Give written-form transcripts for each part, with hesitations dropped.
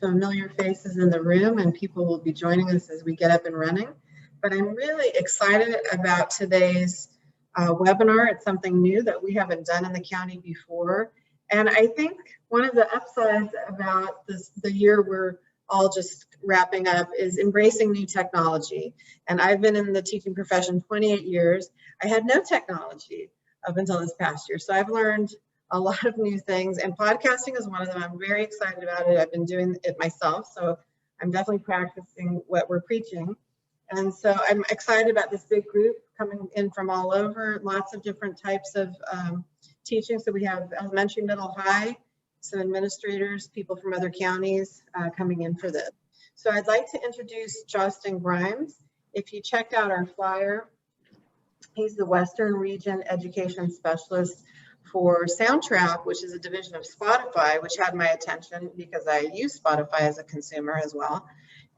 familiar faces in the room, and people will be joining us as we get up and running. But I'm really excited about today's webinar. It's something new that we haven't done in the county before. And I think one of the upsides about the year we're all just wrapping up is embracing new technology. And I've been in the teaching profession 28 years. I had no technology up until this past year. So I've learned a lot of new things, and podcasting is one of them. I'm very excited about it. I've been doing it myself, so I'm definitely practicing what we're preaching. And so I'm excited about this big group coming in from all over, lots of different types of teaching. So we have elementary, middle, high, some administrators, people from other counties coming in for this. So I'd like to introduce Justin Grimes. If you checked out our flyer, he's the Western Region Education Specialist for Soundtrap, which is a division of Spotify, which had my attention because I use Spotify as a consumer as well.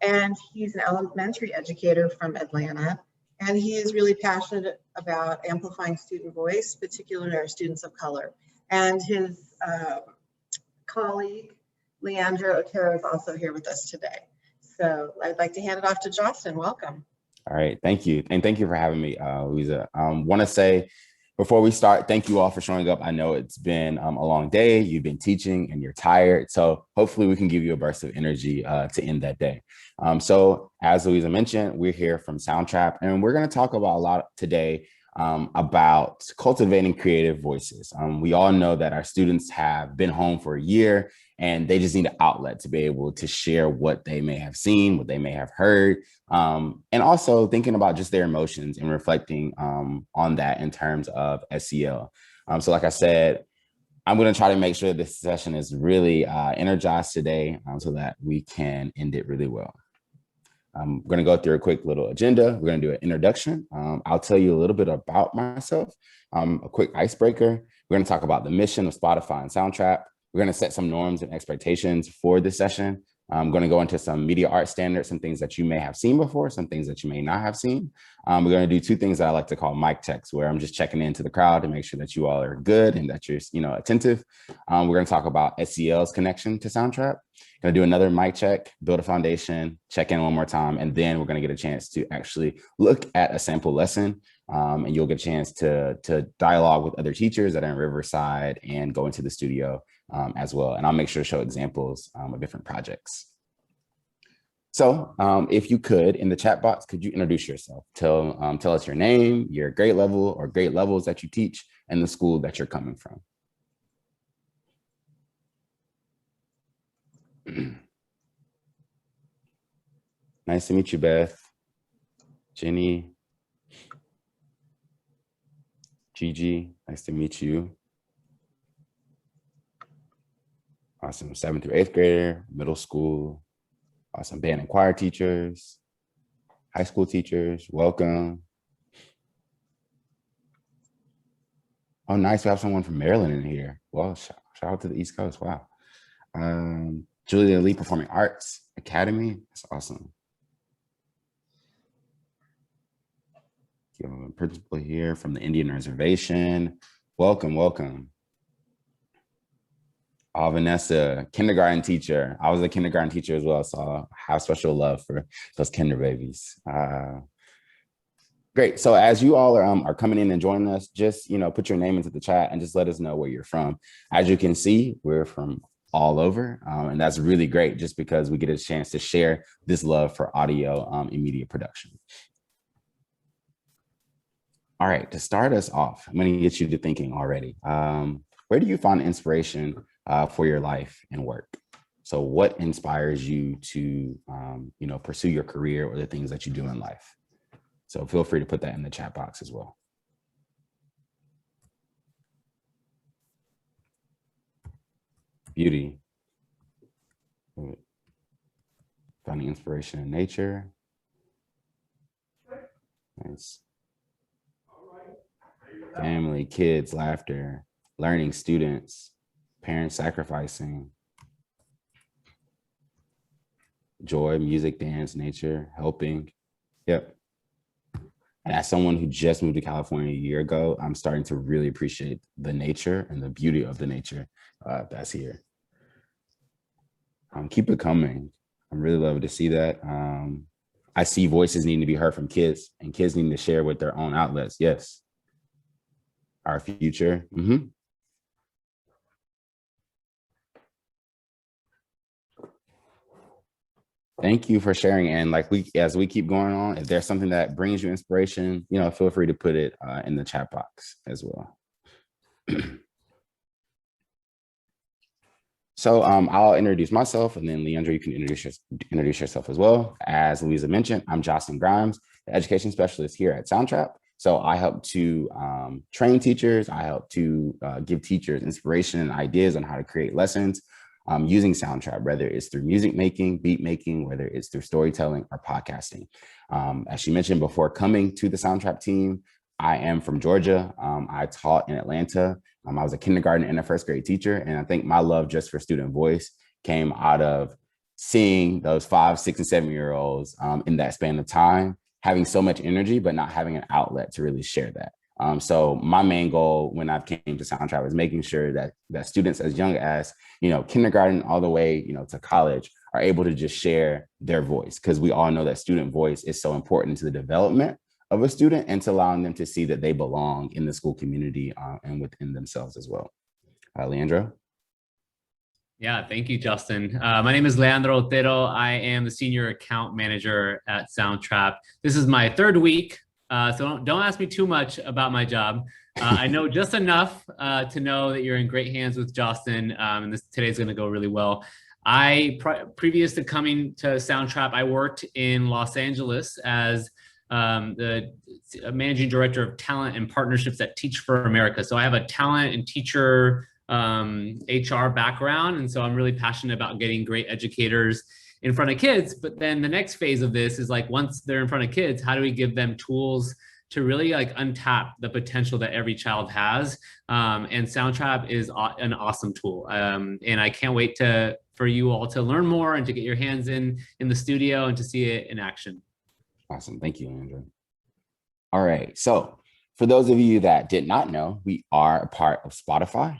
And he's an elementary educator from Atlanta. And he is really passionate about amplifying student voice, particularly our students of color. And his colleague, Leandra Otero, is also here with us today. So I'd like to hand it off to Justin. Welcome. All right, thank you. And thank you for having me, Louisa. Want to say, before we start, thank you all for showing up. I know it's been a long day. You've been teaching and you're tired. So hopefully we can give you a burst of energy to end that day. So as Louisa mentioned, we're here from Soundtrap, and we're going to talk about a lot today about cultivating creative voices. We all know that our students have been home for a year, and they just need an outlet to be able to share what they may have seen, what they may have heard, and also thinking about just their emotions and reflecting on that in terms of SEL. So like I said, I'm going to try to make sure this session is really energized today so that we can end it really well. I'm going to go through a quick little agenda. We're going to do an introduction. I'll tell you a little bit about myself, a quick icebreaker. We're going to talk about the mission of Spotify and Soundtrap. We're going to set some norms and expectations for this session. I'm going to go into some media art standards, some things that you may have seen before, some things that you may not have seen. We're going to do two things that I like to call mic checks, where I'm just checking into the crowd to make sure that you all are good and that you're, attentive. We're going to talk about SEL's connection to Soundtrap. Going to do another mic check, build a foundation, check in one more time, and then we're going to get a chance to actually look at a sample lesson, and you'll get a chance to dialogue with other teachers that are in Riverside and go into the studio as well. And I'll make sure to show examples of different projects. So if you could, in the chat box, could you introduce yourself? Tell us your name, your grade level or grade levels that you teach, and the school that you're coming from. Nice to meet you, Beth. Jenny. Gigi, nice to meet you. Awesome, 7th through 8th grader, middle school. Awesome, band and choir teachers, high school teachers, welcome. Oh, nice, we have someone from Maryland in here. Well, shout out to the East Coast, wow. Julia Lee Performing Arts Academy, that's awesome. Principal here from the Indian Reservation, welcome, welcome. Oh, Vanessa, kindergarten teacher. I was a kindergarten teacher as well, so I have special love for those kinder babies. Great, so as you all are coming in and joining us, just put your name into the chat and just let us know where you're from. As you can see, we're from all over, and that's really great just because we get a chance to share this love for audio and media production. All right, to start us off, I'm going to get you to thinking already. Where do you find inspiration for your life and work? So what inspires you to, pursue your career or the things that you do in life? So feel free to put that in the chat box as well. Beauty. Finding inspiration in nature. Nice. Family, kids, laughter, learning, students, parents sacrificing, joy, music, dance, nature, helping. Yep. And as someone who just moved to California a year ago, I'm starting to really appreciate the nature and the beauty of the nature that's here. Keep it coming. I'm really loving to see that. I see voices needing to be heard from kids, and kids needing to share with their own outlets. Yes, our future. Thank you for sharing. And like as we keep going on, if there's something that brings you inspiration, feel free to put it in the chat box as well. So I'll introduce myself, and then Leandra, you can introduce yourself as well. As Louisa mentioned, I'm Jocelyn Grimes, the education specialist here at Soundtrap. So I help to train teachers. I help to give teachers inspiration and ideas on how to create lessons using Soundtrap, whether it's through music making, beat making, whether it's through storytelling or podcasting. As she mentioned before coming to the Soundtrap team, I am from Georgia. I taught in Atlanta. I was a kindergarten and a first grade teacher. And I think my love just for student voice came out of seeing those 5, 6, and 7-year-olds in that span of time, having so much energy, but not having an outlet to really share that. So my main goal when I came to Soundtrap was making sure that students as young as, kindergarten all the way, to college are able to just share their voice, because we all know that student voice is so important to the development of a student and to allowing them to see that they belong in the school community and within themselves as well. Leandro? Yeah, thank you, Justin. My name is Leandro Otero. I am the Senior Account Manager at Soundtrap. This is my 3rd week, so don't ask me too much about my job. I know just enough to know that you're in great hands with Justin, and today's going to go really well. Previous to coming to Soundtrap, I worked in Los Angeles as the managing director of talent and partnerships at Teach for America. So I have a talent and teacher HR background. And so I'm really passionate about getting great educators in front of kids. But then the next phase of this is like, once they're in front of kids, how do we give them tools to really like untap the potential that every child has? And Soundtrap is an awesome tool. And I can't wait for you all to learn more and to get your hands in the studio and to see it in action. Awesome. Thank you, Andrew. All right. So for those of you that did not know, we are a part of Spotify.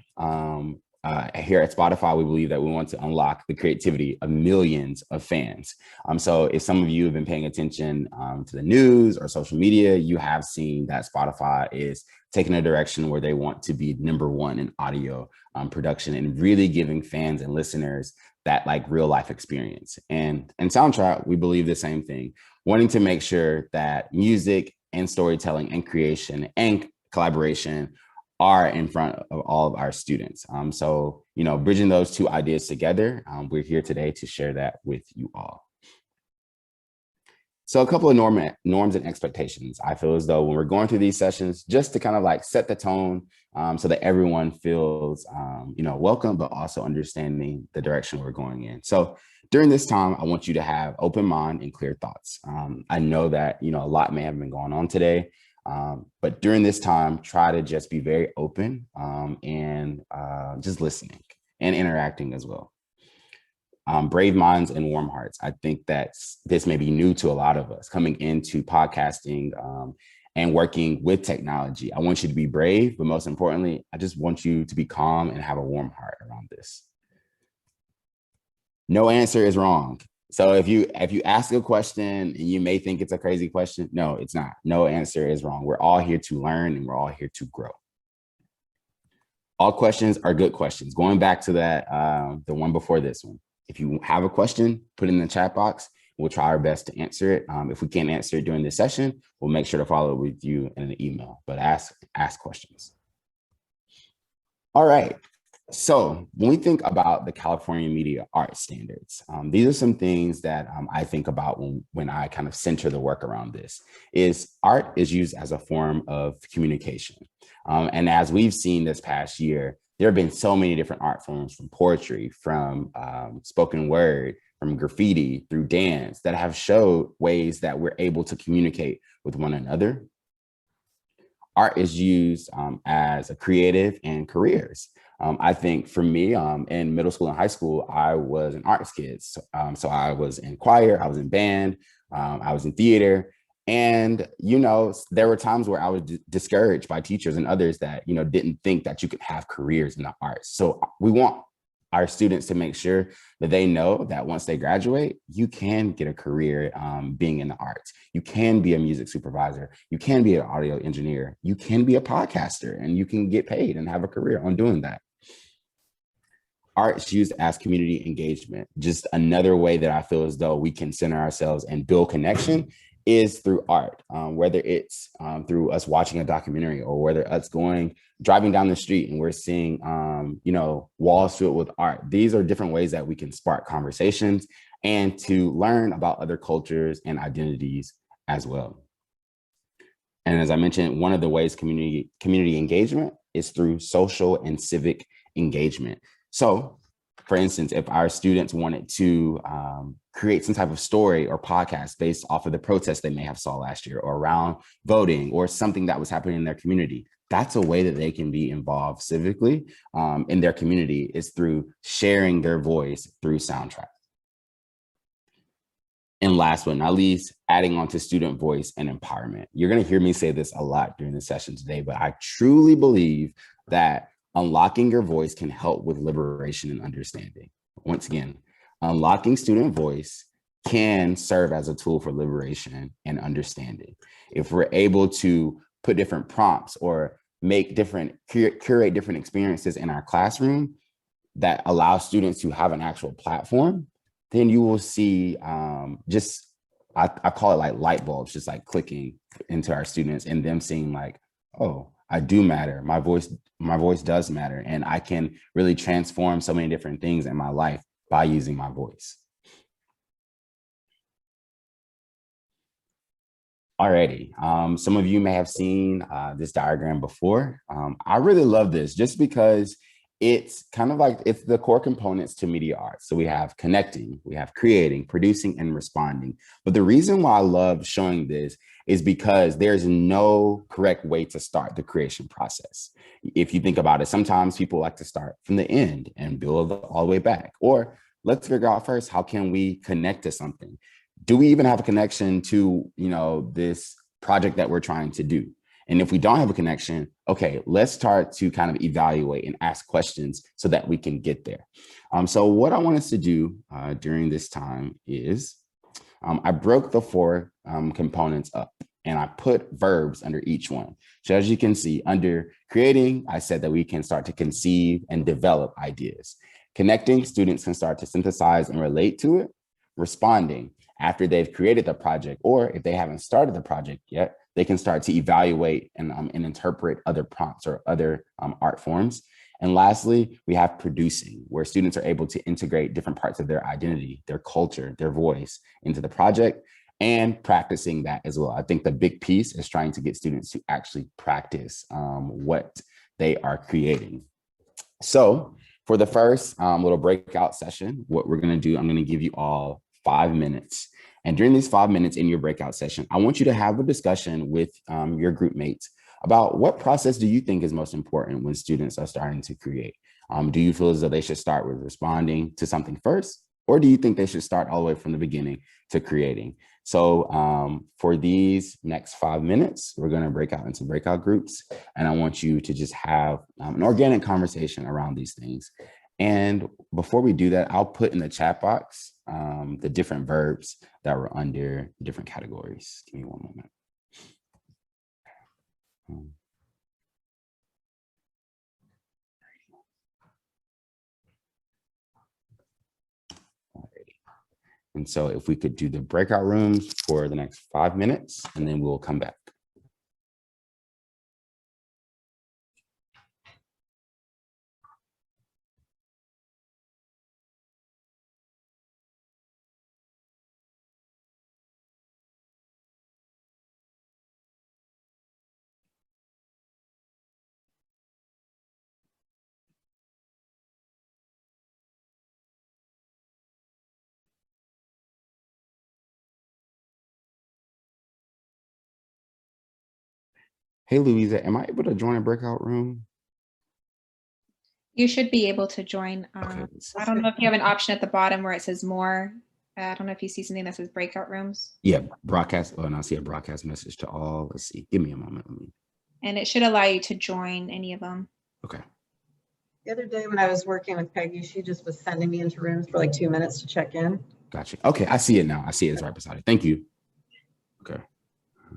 Here at Spotify, we believe that we want to unlock the creativity of millions of fans. So if some of you have been paying attention to the news or social media, you have seen that Spotify is taking a direction where they want to be #1 in audio production and really giving fans and listeners that like real life experience. And in Soundtrap, we believe the same thing, wanting to make sure that music and storytelling and creation and collaboration are in front of all of our students. So, bridging those two ideas together, we're here today to share that with you all. So a couple of norms and expectations. I feel as though when we're going through these sessions, just to kind of like set the tone so that everyone feels, welcome, but also understanding the direction we're going in. So during this time, I want you to have open mind and clear thoughts. I know that, a lot may have been going on today, but during this time, try to just be very open and just listening and interacting as well. Brave minds and warm hearts. I think that this may be new to a lot of us coming into podcasting and working with technology. I want you to be brave, but most importantly, I just want you to be calm and have a warm heart around this. No answer is wrong. So if you ask a question and you may think it's a crazy question, no, it's not. No answer is wrong. We're all here to learn and we're all here to grow. All questions are good questions. Going back to that, the one before this one. If you have a question, put it in the chat box. We'll try our best to answer it. If we can't answer it during this session, we'll make sure to follow up with you in an email, but ask questions. All right. So when we think about the California Media Arts Standards, these are some things that I think about when I kind of center the work around this. Is art is used as a form of communication. And as we've seen this past year, there have been so many different art forms, from poetry, from spoken word, from graffiti, through dance, that have showed ways that we're able to communicate with one another. Art is used as a creative and careers. I think for me, in middle school and high school, I was an arts kid. So I was in choir, I was in band, I was in theater. And, there were times where I was discouraged by teachers and others that, didn't think that you could have careers in the arts. So we want our students to make sure that they know that once they graduate, you can get a career being in the arts. You can be a music supervisor. You can be an audio engineer. You can be a podcaster, and you can get paid and have a career on doing that. Art's used as community engagement. Just another way that I feel as though we can center ourselves and build connection is through art, whether it's through us watching a documentary or whether us driving down the street and we're seeing, walls filled with art. These are different ways that we can spark conversations and to learn about other cultures and identities as well. And as I mentioned, one of the ways community engagement is through social and civic engagement. So, for instance, if our students wanted to create some type of story or podcast based off of the protests they may have saw last year or around voting or something that was happening in their community, that's a way that they can be involved civically in their community, is through sharing their voice through Soundtrap. And last but not least, adding on to student voice and empowerment. You're going to hear me say this a lot during the session today, but I truly believe that unlocking your voice can help with liberation and understanding. Once again, unlocking student voice can serve as a tool for liberation and understanding. If we're able to put different prompts or make curate different experiences in our classroom that allow students to have an actual platform, then you will see I call it like light bulbs, just like clicking into our students and them seeing like, oh, I do matter. My voice does matter. And I can really transform so many different things in my life by using my voice. Alrighty, some of you may have seen this diagram before. I really love this just because it's kind of like it's the core components to media arts. So we have connecting, we have creating, producing, and responding. But the reason why I love showing this is because there's no correct way to start the creation process. If you think about it, sometimes people like to start from the end and build all the way back. Or let's figure out first, how can we connect to something? Do we even have a connection to, this project that we're trying to do? And if we don't have a connection, okay, let's start to kind of evaluate and ask questions so that we can get there. So what I want us to do during this time is I broke the 4 components up and I put verbs under each one. So as you can see, under creating, I said that we can start to conceive and develop ideas. Connecting, students can start to synthesize and relate to it. Responding, after they've created the project, or if they haven't started the project yet, they can start to evaluate and interpret other prompts or other art forms. And lastly, we have producing, where students are able to integrate different parts of their identity, their culture, their voice into the project, and practicing that as well. I think the big piece is trying to get students to actually practice what they are creating. So for the first little breakout session, what we're going to do, I'm going to give you all 5 minutes. And during these 5 minutes in your breakout session, I want you to have a discussion with your group mates about what process do you think is most important when students are starting to create? Do you feel as though they should start with responding to something first? Or do you think they should start all the way from the beginning to creating? So for these next 5 minutes, we're going to break out into breakout groups. And I want you to just have an organic conversation around these things. And before we do that, I'll put in the chat box the different verbs that were under different categories. Give me one moment. And so if we could do the breakout rooms for the next 5 minutes, and then we'll come back. Hey, Louisa, am I able to join a breakout room? You should be able to join. Okay. I don't know if you have an option at the bottom where it says more. I don't know if you see something that says breakout rooms. Yeah, broadcast. Oh, and I see a broadcast message to all. Let's see. Give me a moment. And it should allow you to join any of them. Okay. The other day when I was working with Peggy, she just was sending me into rooms for like 2 minutes to check in. Gotcha. Okay, I see it now. I see it. It's right beside it. Thank you. Okay. I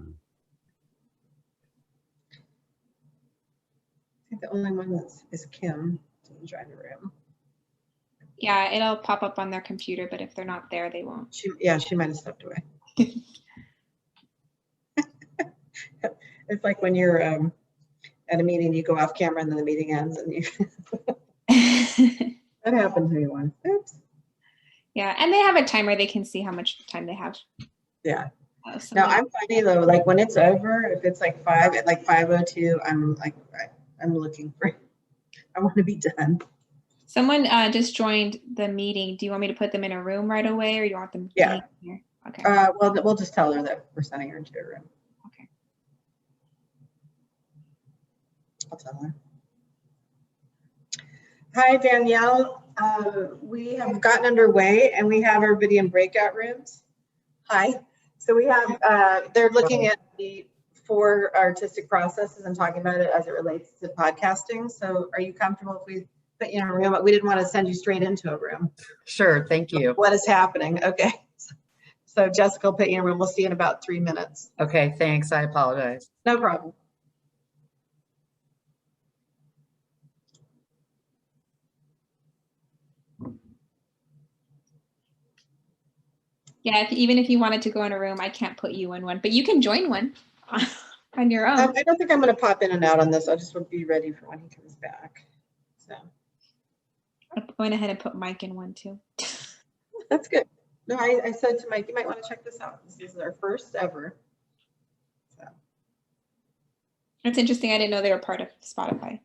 think the only one is Kim to join the room. Yeah, it'll pop up on their computer, but if they're not there, they won't. She might have stepped away. It's like when you're at a meeting, you go off camera and then the meeting ends and you. That happened to me once. Oops. Yeah, and they have a timer. They can see how much time they have. Yeah. No, Somebody- I'm funny though. Like when it's over, if it's like 5:02, I'm like, I'm looking for. I want to be done. Someone just joined the meeting. Do you want me to put them in a room right away, or do you want them? Yeah. Here? Okay. Well, we'll just tell her that we're sending her into a room. Okay. I'll tell her. Hi, Danielle. We have gotten underway and we have everybody in breakout rooms. Hi. So we have, they're looking at the 4 artistic processes and talking about it as it relates to podcasting. So are you comfortable if we put you in a room? We didn't want to send you straight into a room. Sure, thank you. What is happening? Okay. So Jessica will put you in a room. We'll see you in about 3 minutes. Okay, thanks. I apologize. No problem. Yeah, even if you wanted to go in a room, I can't put you in one, but you can join one on your own. I don't think I'm going to pop in and out on this. I just would be ready for when he comes back. So I went ahead and put Mike in one too. that's good. No, I said to Mike, you might want to check this out. This is our first ever. So It's interesting. I didn't know they were part of Spotify.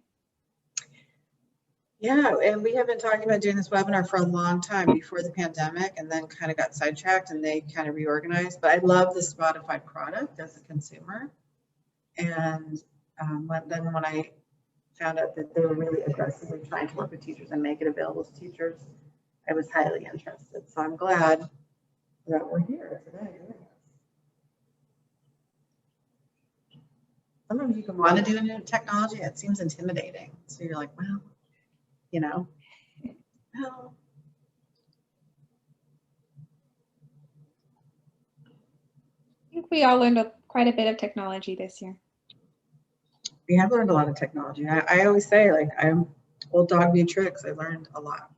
yeah, and we have been talking about doing this webinar for a long time before the pandemic, and then kind of got sidetracked and they kind of reorganized. But I love the Spotify product as a consumer. And then when I found out that they were really aggressively trying to work with teachers and make it available to teachers, I was highly interested. So I'm glad that we're here today doing this. Sometimes you can want to do new technology, it seems intimidating. So you're like, well, you know, well. I think we all learned quite a bit of technology this year. We have learned a lot of technology. I always say, like, I'm old dog, new tricks. I learned a lot.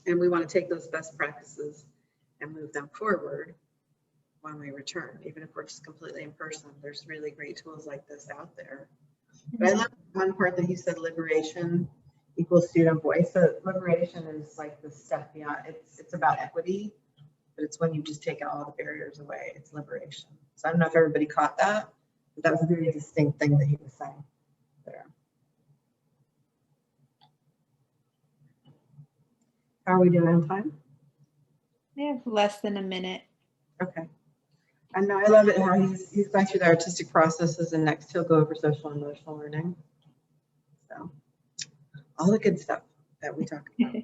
And we want to take those best practices and move them forward when we return, even if we're just completely in person. There's really great tools like this out there. But I love one part that he said, liberation equals student voice. So liberation is like the step beyond, it's about equity, but it's when you've just taken all the barriers away. It's liberation. So I don't know if everybody caught that, but that was a very distinct thing that he was saying there. How are we doing on time? We have less than a minute. Okay. I know, I love it how he's going through the artistic processes, and next he'll go over social and emotional learning. So all the good stuff that we talk about.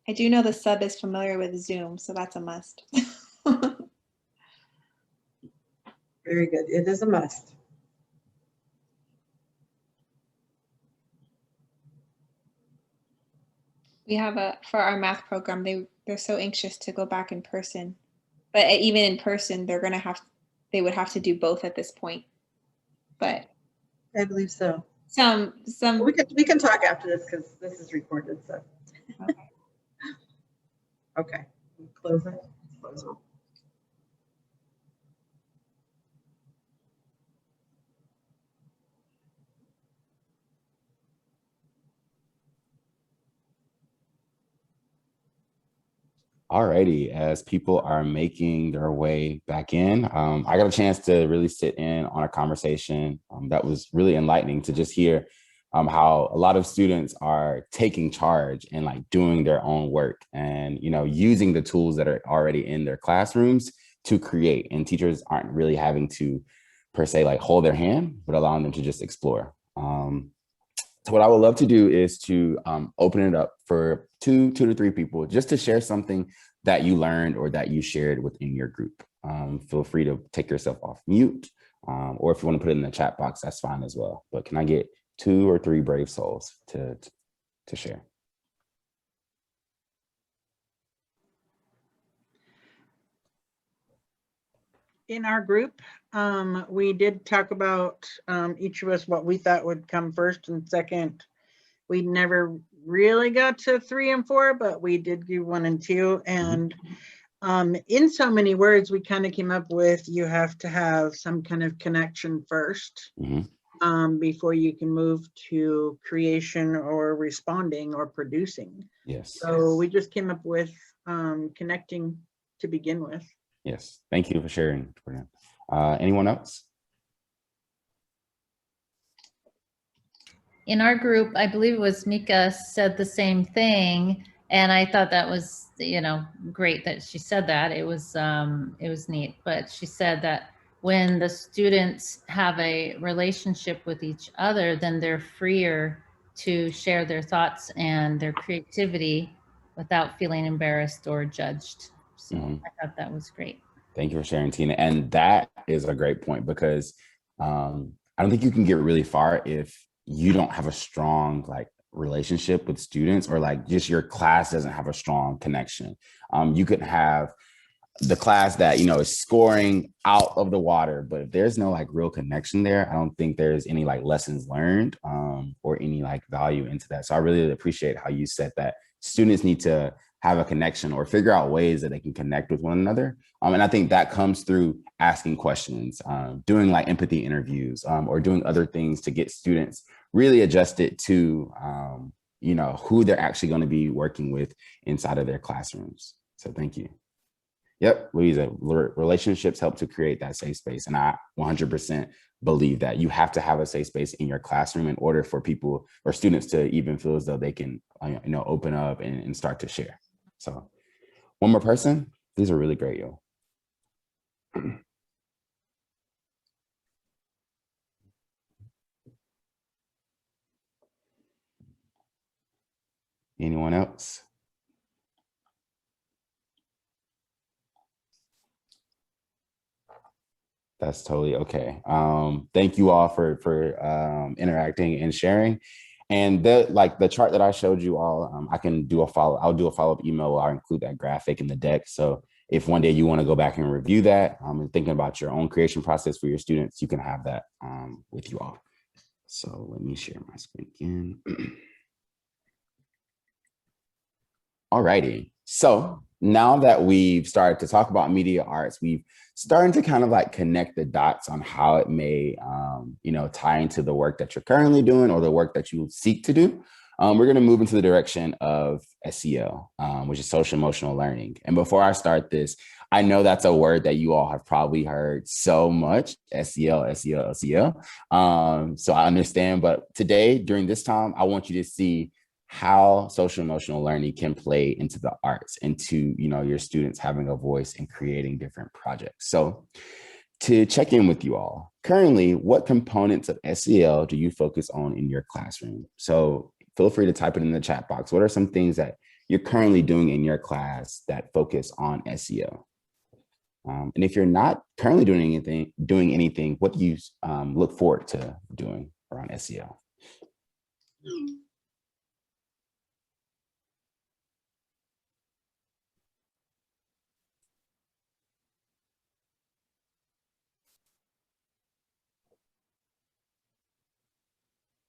I do know the sub is familiar with Zoom, so that's a must. Very good. It is a must. We have for our math program, they're so anxious to go back in person, but even in person, they would have to do both at this point. But I believe so. some We can talk after this because this is recorded. So okay. okay, close it. Close it. Alrighty, as people are making their way back in, I got a chance to really sit in on a conversation that was really enlightening to just hear how a lot of students are taking charge and like doing their own work and, you know, using the tools that are already in their classrooms to create, and teachers aren't really having to per se like hold their hand, but allowing them to just explore. So what I would love to do is to open it up for two to three people just to share something that you learned or that you shared within your group. Feel free to take yourself off mute, or if you want to put it in the chat box, that's fine as well. But can I get 2 or 3 brave souls to share? In our group, we did talk about each of us what we thought would come first and second. We never really got to 3 and 4, but we did do 1 and 2. And in so many words, we kind of came up with you have to have some kind of connection first before you can move to creation or responding or producing. Yes. So we just came up with connecting to begin with. Yes. Thank you for sharing. Anyone else? In our group, I believe it was Mika said the same thing. And I thought that was, great that she said that. It was neat. But she said that when the students have a relationship with each other, then they're freer to share their thoughts and their creativity without feeling embarrassed or judged. So I thought that was great. Thank you for sharing, Tina. And that is a great point because I don't think you can get really far if you don't have a strong relationship with students, or just your class doesn't have a strong connection. You could have the class that is scoring out of the water, but if there's no real connection there, I don't think there's any lessons learned or any value into that. So I really appreciate how you said that students need to have a connection or figure out ways that they can connect with one another. And I think that comes through asking questions, doing empathy interviews, or doing other things to get students really adjusted to, who they're actually going to be working with inside of their classrooms. So thank you. Yep, Louisa, relationships help to create that safe space. And I 100% believe that you have to have a safe space in your classroom in order for people or students to even feel as though they can, open up and start to share. So one more person. These are really great, yo. Anyone else? That's totally okay. Thank you all for interacting and sharing. And the chart that I showed you all, I can do I'll do a follow-up email. I'll include that graphic in the deck. So if one day you want to go back and review that and thinking about your own creation process for your students, you can have that with you all. So let me share my screen again. All righty. So now that we've started to talk about media arts, we've started to kind of connect the dots on how it may, tie into the work that you're currently doing or the work that you seek to do. We're going to move into the direction of SEL, which is social emotional learning. And before I start this, I know that's a word that you all have probably heard so much, SEL. So I understand, but today during this time, I want you to see how social emotional learning can play into the arts, into your students having a voice and creating different projects. So to check in with you all, currently, what components of SEL do you focus on in your classroom? So feel free to type it in the chat box. What are some things that you're currently doing in your class that focus on SEL? And if you're not currently doing anything, what do you look forward to doing around SEL?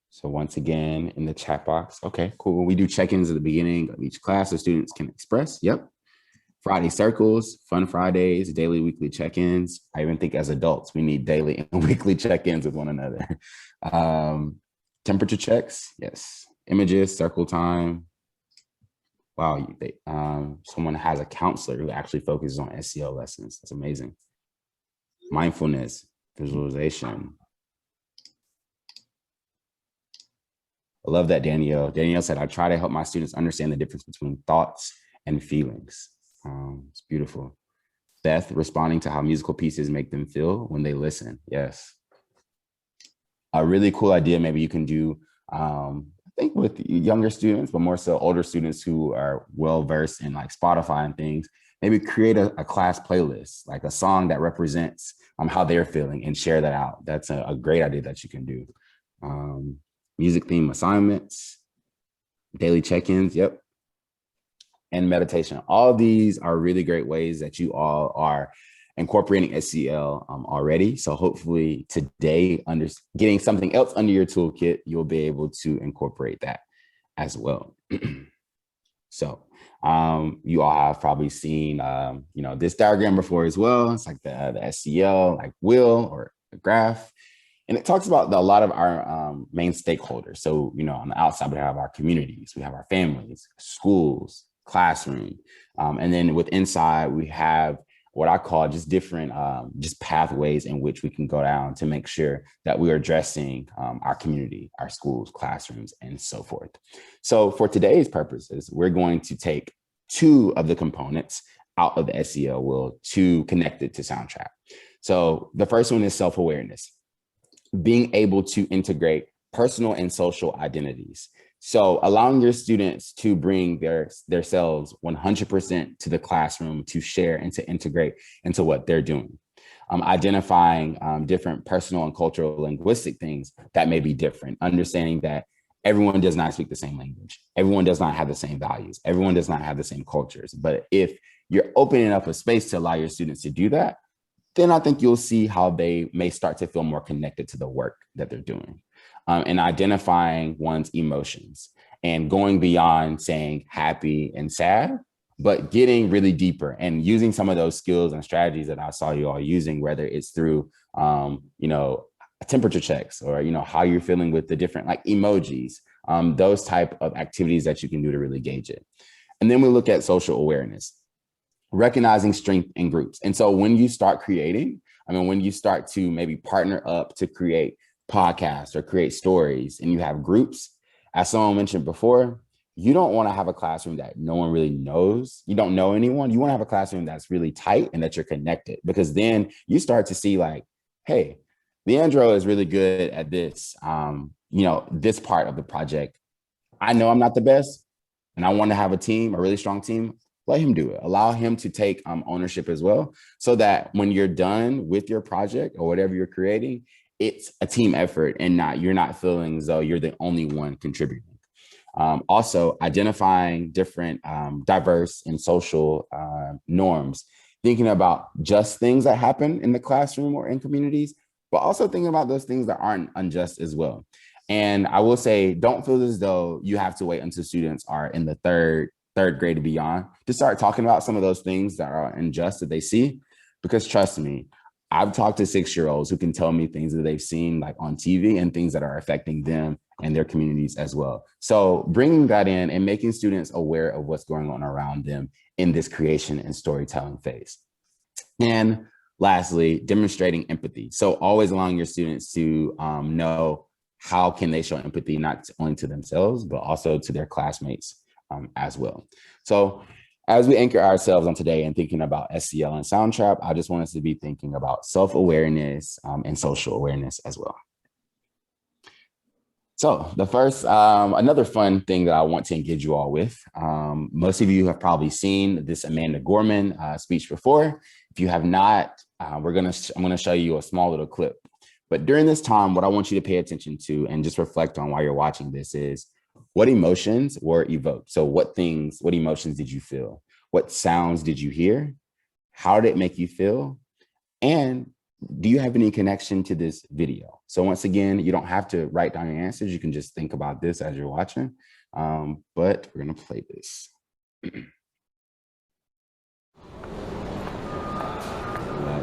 So once again, in the chat box. Okay, cool. We do check-ins at the beginning of each class so students can express. Yep. Friday circles, fun Fridays, daily, weekly check-ins. I even think as adults, we need daily and weekly check-ins with one another. Temperature checks. Yes. Images, circle time. Wow. Someone has a counselor who actually focuses on SEL lessons. That's amazing. Mindfulness, visualization. I love that, Danielle. Danielle said, I try to help my students understand the difference between thoughts and feelings. It's beautiful. Beth, responding to how musical pieces make them feel when they listen. Yes. A really cool idea, maybe you can do I think with younger students, but more so older students who are well versed in like Spotify and things, maybe create a class playlist, like a song that represents how they're feeling and share that out. That's a great idea that you can do. Music theme assignments, daily check-ins, yep. And meditation. All of these are really great ways that you all are incorporating SEL already. So hopefully today, getting something else under your toolkit, you'll be able to incorporate that as well. So you all have probably seen this diagram before as well. It's like the SEL, like wheel or a graph. And it talks about a lot of our main stakeholders. So, on the outside, we have our communities, we have our families, schools, classroom. And then with inside, we have what I call just different just pathways in which we can go down to make sure that we are addressing our community, our schools, classrooms, and so forth. So for today's purposes, we're going to take two of the components out of the SEL wheel to connect it to Soundtrap. So the first one is self-awareness, being able to integrate personal and social identities. So allowing your students to bring their selves 100% to the classroom to share and to integrate into what they're doing. Identifying different personal and cultural linguistic things that may be different, understanding that everyone does not speak the same language. Everyone does not have the same values. Everyone does not have the same cultures. But if you're opening up a space to allow your students to do that, then I think you'll see how they may start to feel more connected to the work that they're doing. And identifying one's emotions and going beyond saying happy and sad, but getting really deeper and using some of those skills and strategies that I saw you all using, whether it's through, temperature checks or, how you're feeling with the different like emojis, those type of activities that you can do to really gauge it. And then we look at social awareness, recognizing strength in groups. And so when you start creating, when you start to maybe partner up to create podcasts or create stories and you have groups, as someone mentioned before, you don't want to have a classroom that no one really knows. You don't know anyone. You want to have a classroom that's really tight and that you're connected, because then you start to see like, hey, Leandro is really good at this, this part of the project. I know I'm not the best and I want to have a team, a really strong team. Let him do it. Allow him to take ownership as well, so that when you're done with your project or whatever you're creating, it's a team effort and you're not feeling as though you're the only one contributing. Also, identifying different diverse and social norms, thinking about just things that happen in the classroom or in communities, but also thinking about those things that aren't unjust as well. And I will say, don't feel as though you have to wait until students are in the third grade and beyond to start talking about some of those things that are unjust that they see, because trust me, I've talked to 6-year-olds who can tell me things that they've seen like on TV and things that are affecting them and their communities as well. So bringing that in and making students aware of what's going on around them in this creation and storytelling phase. And lastly, demonstrating empathy. So always allowing your students to know how can they show empathy, not only to themselves, but also to their classmates as well. So as we anchor ourselves on today and thinking about SEL and Soundtrap, I just want us to be thinking about self-awareness and social awareness as well. So the first, another fun thing that I want to engage you all with, most of you have probably seen this Amanda Gorman speech before. If you have not, I'm going to show you a small little clip. But during this time, what I want you to pay attention to and just reflect on while you're watching this is, what emotions were evoked? So what emotions did you feel? What sounds did you hear? How did it make you feel? And do you have any connection to this video? So once again, you don't have to write down your answers. You can just think about this as you're watching. But we're gonna play this.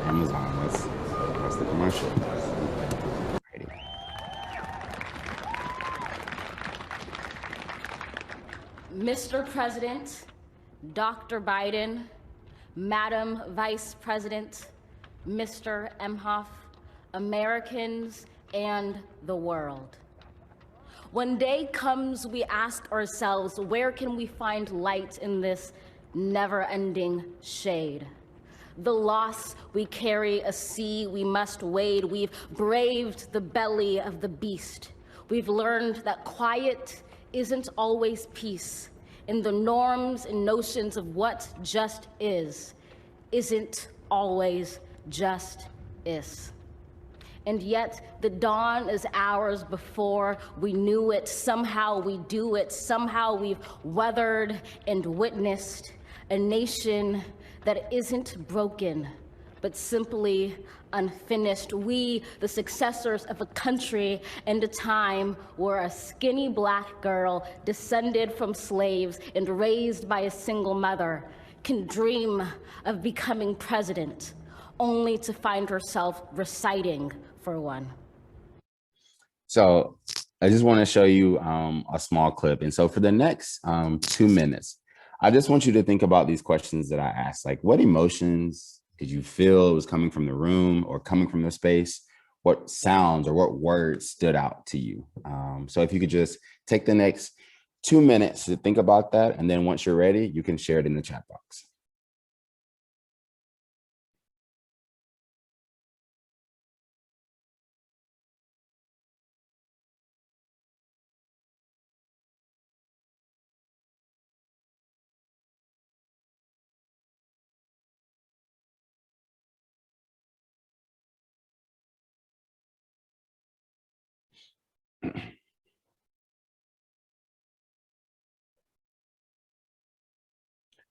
Amazon, what's the commercial? Mr. President, Dr. Biden, Madam Vice President, Mr. Emhoff, Americans, and the world. When day comes, we ask ourselves, where can we find light in this never-ending shade? The loss we carry, a sea we must wade. We've braved the belly of the beast. we've learned that quiet isn't always peace, and the norms and notions of what just is isn't always just is. And yet the dawn is ours before we knew it. Somehow we do it. Somehow we've weathered and witnessed a nation that isn't broken, but simply unfinished. We, the successors of a country and a time where a skinny black girl descended from slaves and raised by a single mother can dream of becoming president, only to find herself reciting for one. So I just want to show you a small clip. And so for the next 2 minutes, I just want you to think about these questions that I asked. Like, what emotions did you feel was coming from the room or coming from the space? What sounds or what words stood out to you? So if you could just take the next 2 minutes to think about that. And then once you're ready, you can share it in the chat box.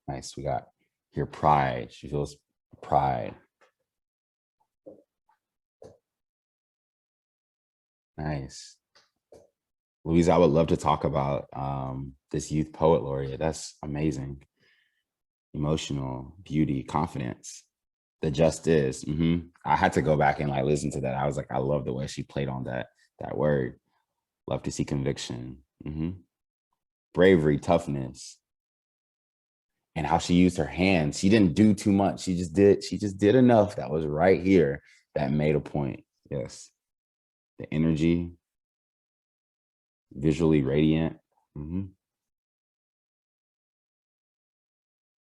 Nice. We got here pride. She feels pride. Nice. Louise, I would love to talk about this youth poet laureate. That's amazing. Emotional, beauty, confidence. The just is. I had to go back and like listen to that. I was like, I love the way she played on that word. Love to see conviction. Bravery, toughness. And how she used her hands. She didn't do too much. She just did enough that was right here that made a point. Yes. The energy, visually radiant.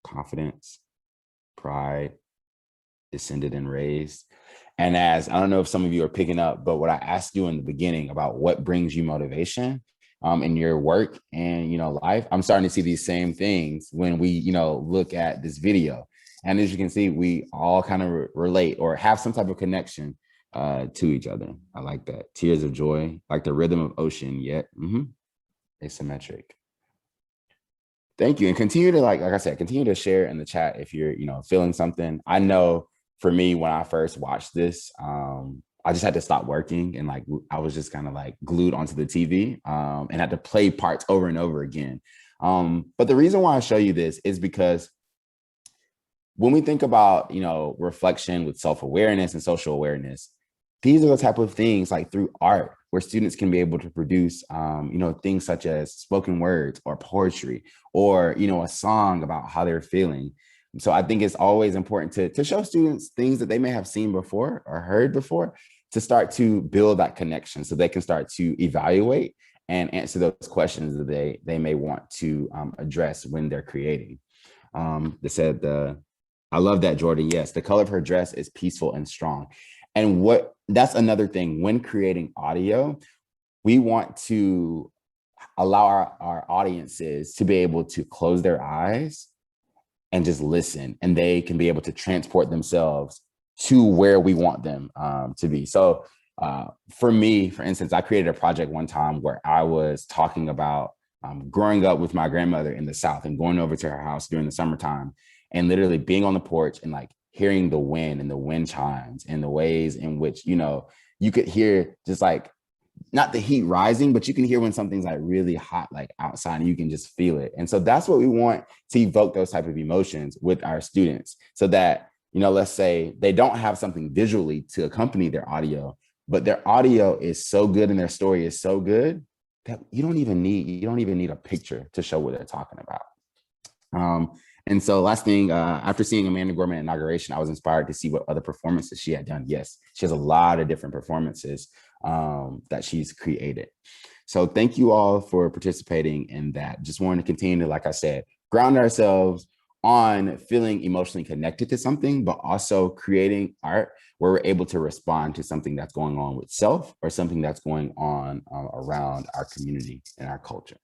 Confidence, pride, descended and raised. And as I don't know if some of you are picking up, but what I asked you in the beginning about what brings you motivation in your work and life, I'm starting to see these same things when we look at this video. And as you can see, we all kind of relate or have some type of connection to each other. I like that. Tears of joy, like the rhythm of ocean, yet asymmetric. Thank you. And continue to, like I said, continue to share in the chat if you're, feeling something. I know for me, when I first watched this, I just had to stop working and like, I was just kind of like glued onto the TV and had to play parts over and over again. But the reason why I show you this is because when we think about, reflection with self-awareness and social awareness, these are the type of things like through art where students can be able to produce, things such as spoken words or poetry or, a song about how they're feeling. So I think it's always important to show students things that they may have seen before or heard before to start to build that connection so they can start to evaluate and answer those questions that they may want to address when they're creating. They said, I love that, Jordan. Yes, the color of her dress is peaceful and strong. And that's another thing when creating audio, we want to allow our audiences to be able to close their eyes and just listen, and they can be able to transport themselves to where we want them to be. So for me, for instance, I created a project one time where I was talking about growing up with my grandmother in the South and going over to her house during the summertime and literally being on the porch and like hearing the wind and the wind chimes and the ways in which, you could hear just like, not the heat rising, but you can hear when something's like really hot, like outside, and you can just feel it. And so that's what we want to evoke, those type of emotions with our students so that, let's say they don't have something visually to accompany their audio, but their audio is so good and their story is so good that you don't even need a picture to show what they're talking about. And so last thing, after seeing Amanda Gorman inauguration, I was inspired to see what other performances she had done. Yes, she has a lot of different performances that she's created. So thank you all for participating in that. Just wanted to continue to, like I said, ground ourselves on feeling emotionally connected to something, but also creating art where we're able to respond to something that's going on with self or something that's going on around our community and our culture.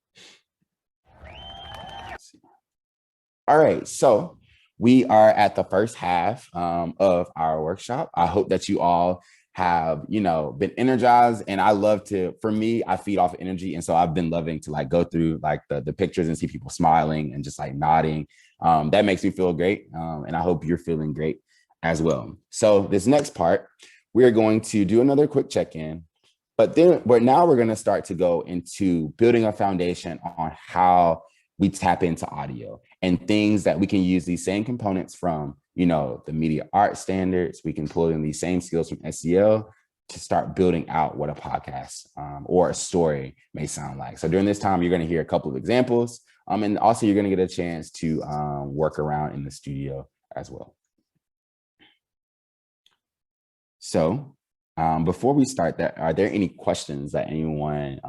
All right, so we are at the first half of our workshop. I hope that you all have, been energized, and I love to, for me, I feed off energy. And so I've been loving to like go through like the pictures and see people smiling and just like nodding. That makes me feel great. And I hope you're feeling great as well. So this next part, we're going to do another quick check-in, but now we're going to start to go into building a foundation on how we tap into audio and things that we can use these same components from, the media art standards. We can pull in these same skills from SEL to start building out what a podcast or a story may sound like. So during this time, you're going to hear a couple of examples. And also you're going to get a chance to work around in the studio as well. So before we start that, are there any questions that anyone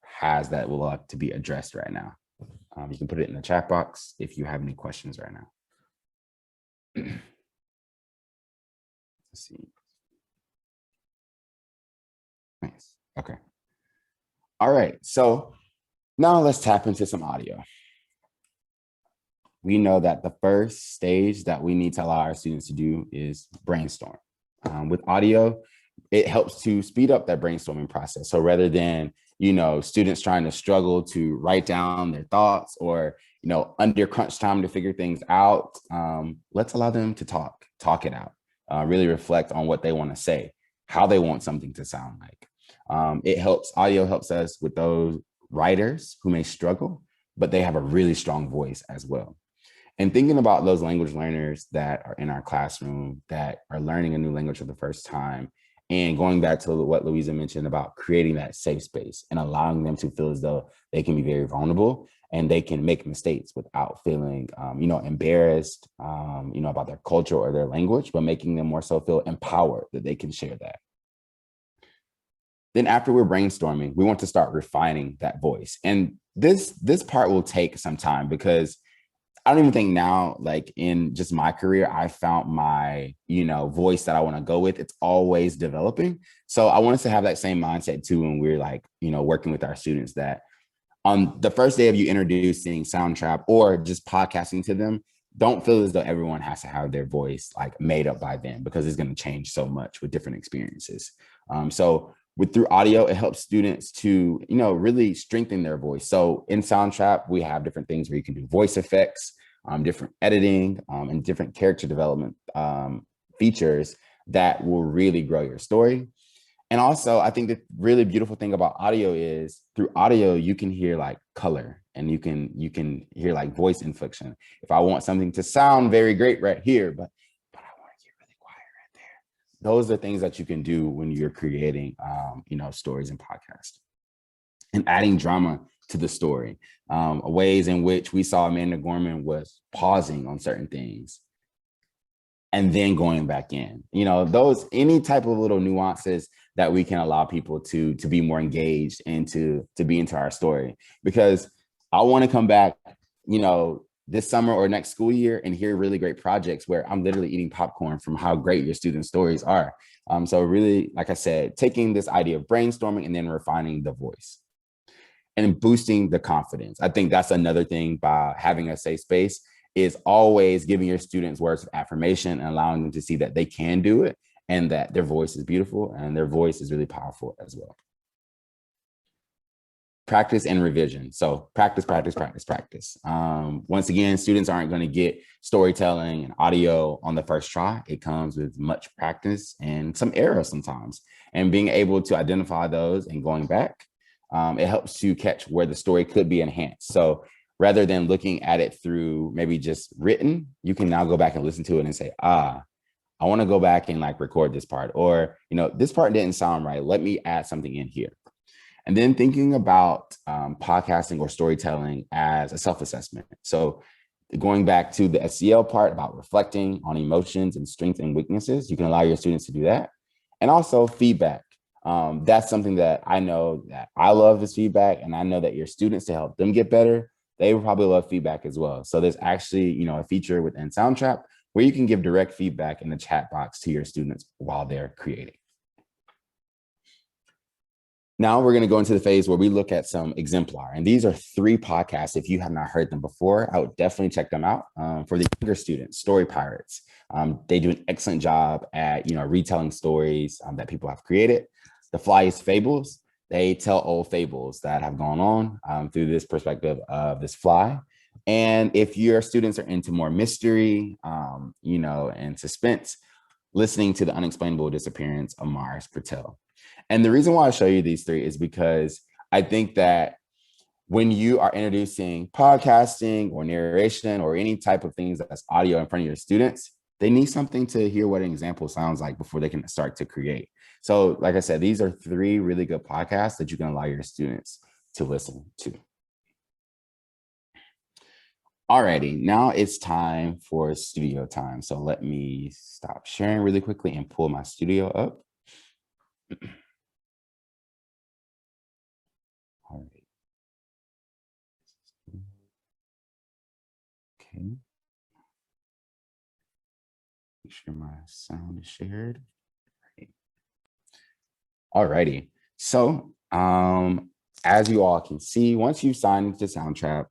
has that will like to be addressed right now? You can put it in the chat box if you have any questions right now. Let's see. Nice. Okay. All right. So now let's tap into some audio. We know that the first stage that we need to allow our students to do is brainstorm. With audio, it helps to speed up that brainstorming process. So rather than students trying to struggle to write down their thoughts or, under crunch time to figure things out, let's allow them to talk it out, really reflect on what they want to say, how they want something to sound like. Audio helps us with those writers who may struggle, but they have a really strong voice as well. And thinking about those language learners that are in our classroom that are learning a new language for the first time, and going back to what Louisa mentioned about creating that safe space and allowing them to feel as though they can be very vulnerable and they can make mistakes without feeling, embarrassed, about their culture or their language, but making them more so feel empowered that they can share that. Then after we're brainstorming, we want to start refining that voice. And this part will take some time because I don't even think now, like in just my career, I found my, voice that I want to go with. It's always developing. So I want us to have that same mindset too when we're like, working with our students, that on the first day of you introducing Soundtrap or just podcasting to them, don't feel as though everyone has to have their voice like made up by them, because it's going to change so much with different experiences. So through audio, it helps students to, really strengthen their voice. So in Soundtrap, we have different things where you can do voice effects, different editing, and different character development features that will really grow your story. And also, I think the really beautiful thing about audio is through audio, you can hear like color and you can hear like voice inflection. If I want something to sound very great right here, but I want to get really quiet right there. Those are things that you can do when you're creating, stories and podcasts. And adding drama to the story, ways in which we saw Amanda Gorman was pausing on certain things and then going back in, any type of little nuances that we can allow people to be more engaged and to be into our story. Because I want to come back, this summer or next school year and hear really great projects where I'm literally eating popcorn from how great your student stories are. So really, like I said, taking this idea of brainstorming and then refining the voice and boosting the confidence. I think that's another thing by having a safe space, is always giving your students words of affirmation and allowing them to see that they can do it and that their voice is beautiful and their voice is really powerful as well. Practice and revision. So practice. Once again, students aren't going to get storytelling and audio on the first try. It comes with much practice and some error sometimes. And being able to identify those and going back, it helps to catch where the story could be enhanced. So rather than looking at it through maybe just written, you can now go back and listen to it and say, I want to go back and like record this part, or, this part didn't sound right. Let me add something in here. And then thinking about podcasting or storytelling as a self-assessment. So going back to the SEL part about reflecting on emotions and strengths and weaknesses, you can allow your students to do that. And also feedback. That's something that I know that I love is feedback. And I know that your students, to help them get better, they would probably love feedback as well. So there's actually, you know, a feature within Soundtrap where you can give direct feedback in the chat box to your students while they're creating. Now we're going to go into the phase where we look at some exemplar. And these are 3 podcasts. If you have not heard them before, I would definitely check them out. For the younger students, Story Pirates. They do an excellent job at, you know, retelling stories that people have created. The Flyest Fables. They tell old fables that have gone on through this perspective of this fly. And if your students are into more mystery, you know, and suspense, listening to The Unexplainable Disappearance of Mars Patel. And the reason why I show you these 3 is because I think that when you are introducing podcasting or narration or any type of things that's audio in front of your students, they need something to hear what an example sounds like before they can start to create. So like I said, these are 3 really good podcasts that you can allow your students to listen to. Alrighty, now it's time for studio time. So let me stop sharing really quickly and pull my studio up. All right. Okay. Make sure my sound is shared. Alrighty. So as you all can see, once you sign into Soundtrap,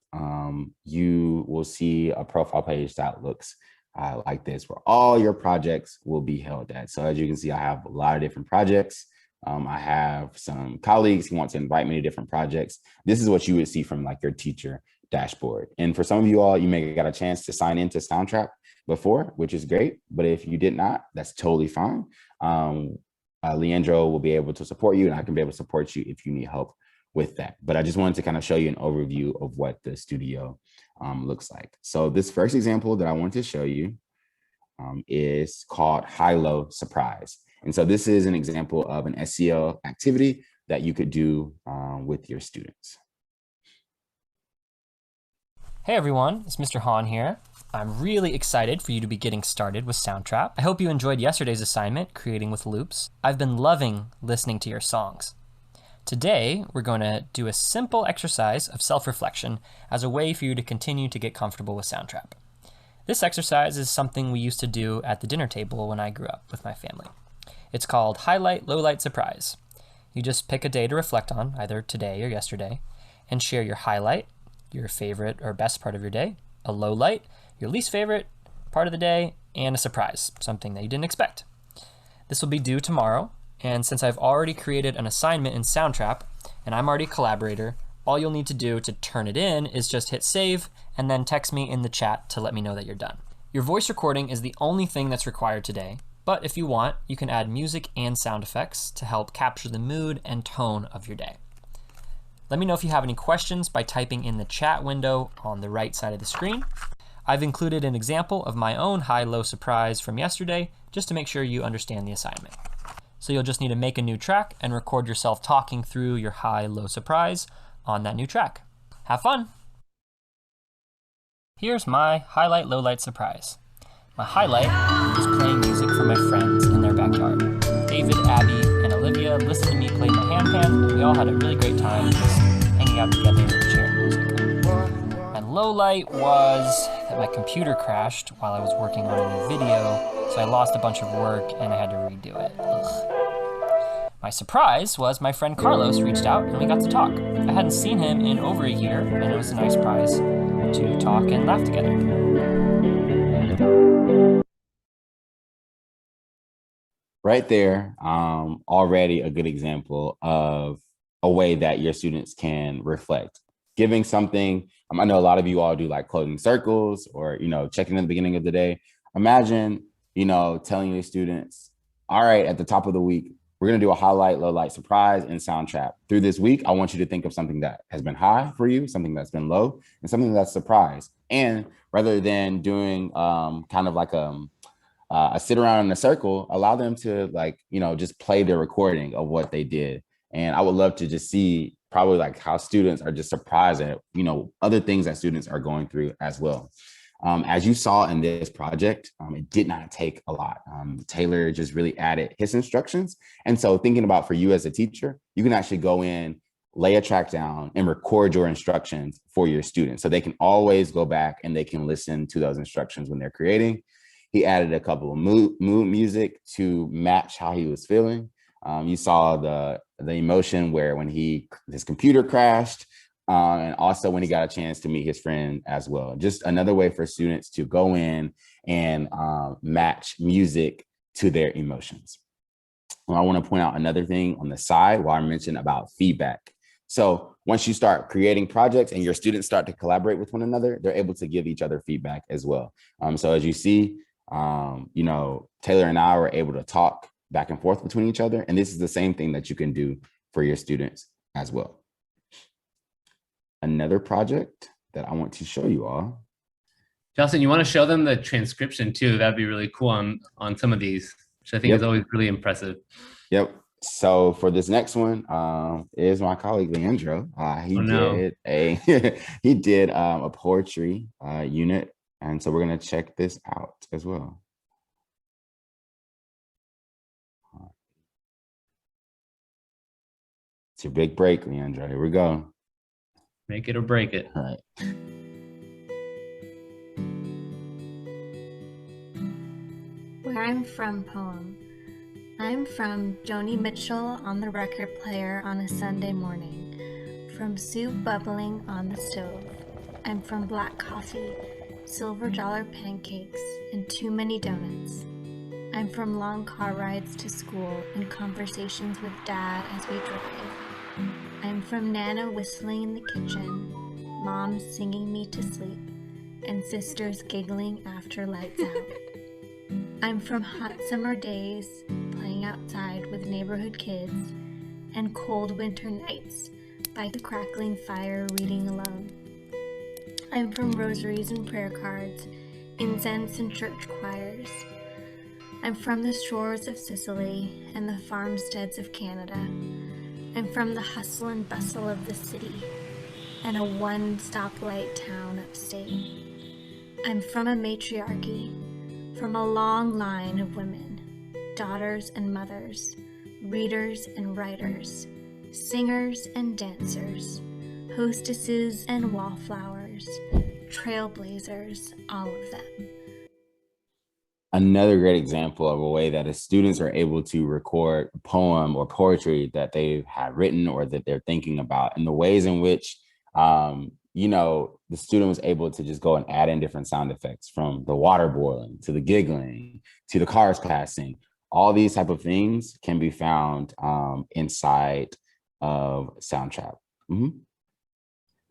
you will see a profile page that looks like this, where all your projects will be held at. So as you can see, I have a lot of different projects. I have some colleagues who want to invite me to different projects. This is what you would see from like your teacher dashboard. And for some of you all, you may get a chance to sign into Soundtrap before, which is great. But if you did not, that's totally fine. Leandro will be able to support you, and I can be able to support you if you need help with that. But I just wanted to kind of show you an overview of what the studio looks like. So this first example that I want to show you is called High-Low Surprise. And so this is an example of an SEL activity that you could do with your students. Hey everyone, it's Mr. Hahn here. I'm really excited for you to be getting started with Soundtrap. I hope you enjoyed yesterday's assignment, Creating with Loops. I've been loving listening to your songs. Today, we're going to do a simple exercise of self-reflection as a way for you to continue to get comfortable with Soundtrap. This exercise is something we used to do at the dinner table when I grew up with my family. It's called Highlight, Lowlight, Surprise. You just pick a day to reflect on, either today or yesterday, and share your highlight, your favorite or best part of your day, a low light, your least favorite part of the day, and a surprise, something that you didn't expect. This will be due tomorrow, and since I've already created an assignment in Soundtrap, and I'm already a collaborator, all you'll need to do to turn it in is just hit save, and then text me in the chat to let me know that you're done. Your voice recording is the only thing that's required today, but if you want, you can add music and sound effects to help capture the mood and tone of your day. Let me know if you have any questions by typing in the chat window on the right side of the screen. I've included an example of my own high-low surprise from yesterday just to make sure you understand the assignment. So you'll just need to make a new track and record yourself talking through your high-low surprise on that new track. Have fun! Here's my highlight, lowlight surprise. My highlight was playing music for my friends in their backyard. David, Abby, and Olivia listened to me play my handpan, and we all had a really great time just hanging out together and sharing music. My low light was that my computer crashed while I was working on a new video, so I lost a bunch of work and I had to redo it. Ugh. My surprise was my friend Carlos reached out and we got to talk. I hadn't seen him in over a year, and it was a nice surprise to talk and laugh together. Right there, already a good example of a way that your students can reflect. Giving something, I know a lot of you all do like closing circles or, checking in the beginning of the day. Imagine, telling your students, all right, at the top of the week, we're gonna do a highlight, low light surprise in Soundtrap. Through this week, I want you to think of something that has been high for you, something that's been low, and something that's surprise. And rather than doing kind of like a sit around in a circle, allow them to just play their recording of what they did. And I would love to just see probably like how students are just surprised at, other things that students are going through as well. As you saw in this project, it did not take a lot. Taylor just really added his instructions. And so thinking about for you as a teacher, you can actually go in lay a track down and record your instructions for your students. So they can always go back and they can listen to those instructions when they're creating. He added a couple of mood music to match how he was feeling. You saw the emotion where when his computer crashed, and also when he got a chance to meet his friend as well. Just another way for students to go in and match music to their emotions. I want to point out another thing on the side while I mentioned about feedback. So once you start creating projects and your students start to collaborate with one another, they're able to give each other feedback as well. So as you see, you know, Taylor and I were able to talk back and forth between each other. And this is the same thing that you can do for your students as well. Another project that I want to show you all. Justin, you want to show them the transcription too? That'd be really cool on some of these, which I think is always really impressive. Yep. So for this next one is my colleague Leandro. He did a poetry unit, and so we're gonna check this out as well. It's your big break, Leandro. Here we go. Make it or break it. All right. Where I'm From poem. I'm from Joni Mitchell on the record player on a Sunday morning, from soup bubbling on the stove. I'm from black coffee, silver dollar pancakes, and too many donuts. I'm from long car rides to school and conversations with Dad as we drive. I'm from Nana whistling in the kitchen, Mom singing me to sleep, and sisters giggling after lights out. I'm from hot summer days, playing outside with neighborhood kids, and cold winter nights by the crackling fire reading alone. I'm from rosaries and prayer cards, incense and church choirs. I'm from the shores of Sicily and the farmsteads of Canada. I'm from the hustle and bustle of the city and a one-stoplight town upstate. I'm from a matriarchy, from a long line of women, daughters and mothers, readers and writers, singers and dancers, hostesses and wallflowers, trailblazers, all of them. Another great example of a way that the students are able to record a poem or poetry that they have written or that they're thinking about, and the ways in which, you know, the student was able to just go and add in different sound effects, from the water boiling to the giggling to the cars passing. All these type of things can be found inside of Soundtrap. And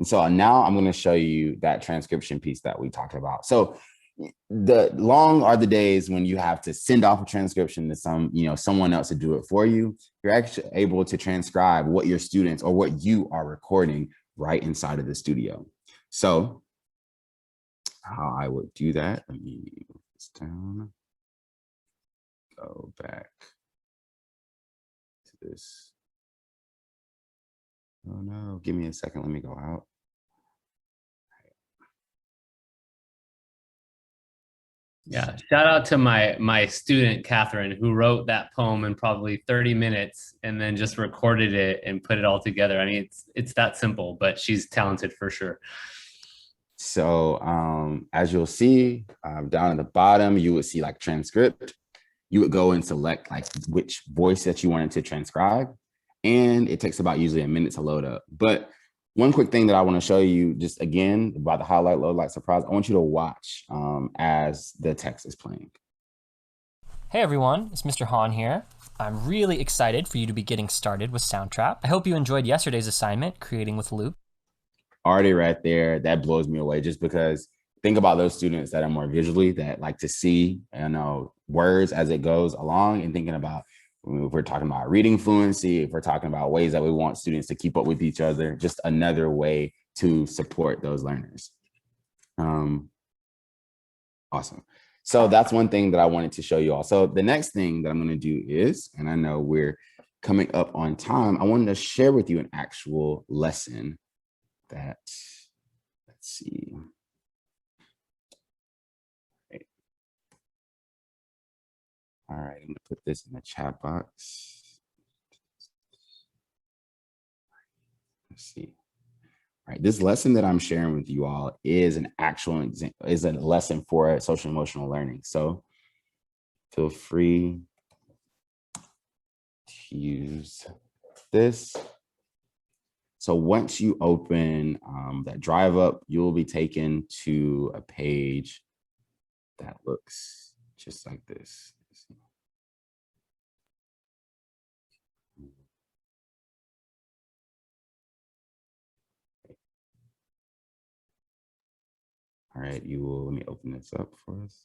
so now I'm going to show you that transcription piece that we talked about. So the long are the days when you have to send off a transcription to someone else to do it for you. You're actually able to transcribe what your students or what you are recording right inside of the studio. So how I would do that, let me move this down, go back to this. Oh no, give me a second, let me go out. Yeah, shout out to my student, Catherine, who wrote that poem in probably 30 minutes and then just recorded it and put it all together. I mean, it's that simple, but she's talented for sure. So as you'll see down at the bottom, you would see like transcript. You would go and select like which voice that you wanted to transcribe. And it takes about usually a minute to load up. But one quick thing that I want to show you, just again, about the highlight, load, light, surprise, I want you to watch as the text is playing. Hey everyone, it's Mr. Han here. I'm really excited for you to be getting started with Soundtrap. I hope you enjoyed yesterday's assignment, creating with Loop. Already right there, that blows me away, just because think about those students that are more visually, that like to see, words as it goes along, and thinking about, if we're talking about reading fluency, if we're talking about ways that we want students to keep up with each other, just another way to support those learners. Awesome. So that's one thing that I wanted to show you all. So the next thing that I'm going to do is, and I know we're coming up on time, I wanted to share with you an actual lesson that, let's see. All right, I'm gonna put this in the chat box. let's see. All right, this lesson that I'm sharing with you all is an actual is a lesson for social emotional learning. So feel free to use this. So once you open that drive up, you'll be taken to a page that looks just like this. All right, let me open this up for us.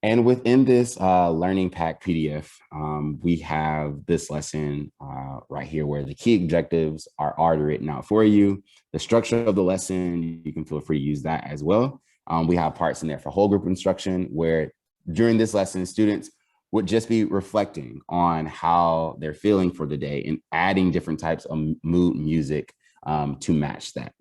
And within this learning pack PDF, we have this lesson right here where the key objectives are already written out for you. The structure of the lesson, you can feel free to use that as well. We have parts in there for whole group instruction where during this lesson, students would just be reflecting on how they're feeling for the day and adding different types of mood music to match that.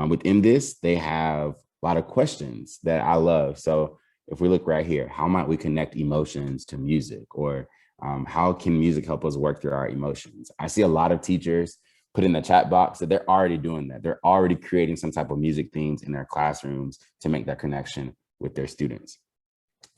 Within this, they have a lot of questions that I love. So if we look right here, how might we connect emotions to music? Or how can music help us work through our emotions? I see a lot of teachers put in the chat box that they're already doing that. They're already creating some type of music themes in their classrooms to make that connection with their students.